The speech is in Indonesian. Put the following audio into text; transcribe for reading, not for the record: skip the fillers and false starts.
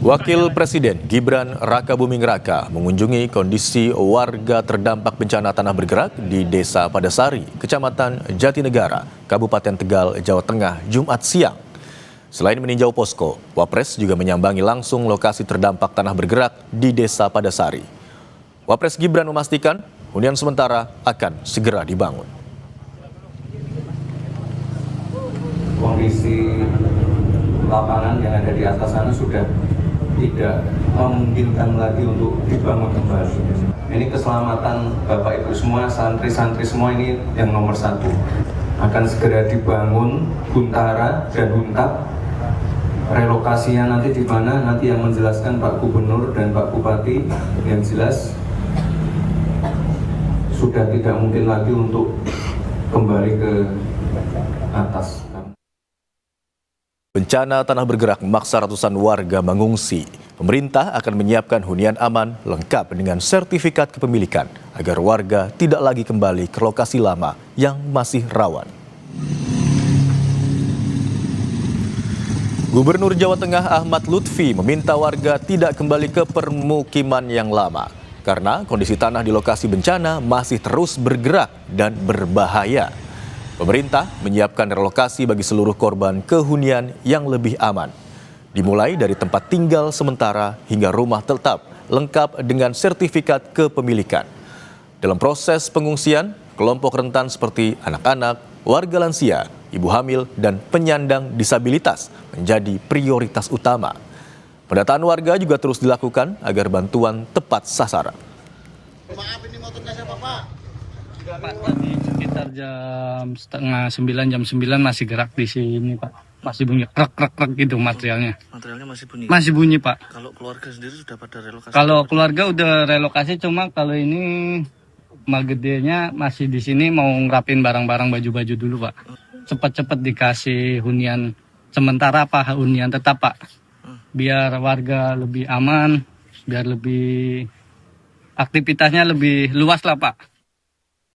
Wakil Presiden Gibran Rakabuming Raka mengunjungi kondisi warga terdampak bencana tanah bergerak di Desa Padasari, Kecamatan Jatinegara, Kabupaten Tegal, Jawa Tengah, Jumat siang. Selain meninjau posko, Wapres juga menyambangi langsung lokasi terdampak tanah bergerak di Desa Padasari. Wapres Gibran memastikan hunian sementara akan segera dibangun. Kondisi lapangan yang ada di atas sana sudah tidak memungkinkan lagi untuk dibangun kembali. Ini keselamatan Bapak Ibu semua, santri-santri semua ini yang nomor satu. Akan segera dibangun Huntara dan Huntap. Relokasinya nanti di mana? Nanti yang menjelaskan Pak Gubernur dan Pak Bupati. Yang jelas sudah tidak mungkin lagi untuk kembali ke atas. Bencana tanah bergerak memaksa ratusan warga mengungsi. Pemerintah akan menyiapkan hunian aman lengkap dengan sertifikat kepemilikan agar warga tidak lagi kembali ke lokasi lama yang masih rawan. Gubernur Jawa Tengah Ahmad Lutfi meminta warga tidak kembali ke permukiman yang lama karena kondisi tanah di lokasi bencana masih terus bergerak dan berbahaya. Pemerintah menyiapkan relokasi bagi seluruh korban ke hunian yang lebih aman. Dimulai dari tempat tinggal sementara hingga rumah tetap lengkap dengan sertifikat kepemilikan. Dalam proses pengungsian, kelompok rentan seperti anak-anak, warga lansia, ibu hamil, dan penyandang disabilitas menjadi prioritas utama. Pendataan warga juga terus dilakukan agar bantuan tepat sasaran. Maaf, ini motornya siapa, Pak? Pak, tadi sekitar jam 8:30, jam 9 masih gerak di sini, Pak. Masih bunyi krek-krek gitu materialnya. Materialnya masih bunyi? Masih bunyi, Pak. Kalau keluarga sendiri sudah pada relokasi? Kalau keluarga udah relokasi, cuma kalau ini gedenya masih di sini mau ngerapin barang-barang baju-baju dulu, Pak. Cepat-cepat dikasih hunian sementara apa hunian tetap, Pak. Biar warga lebih aman, biar lebih aktivitasnya lebih luas lah, Pak.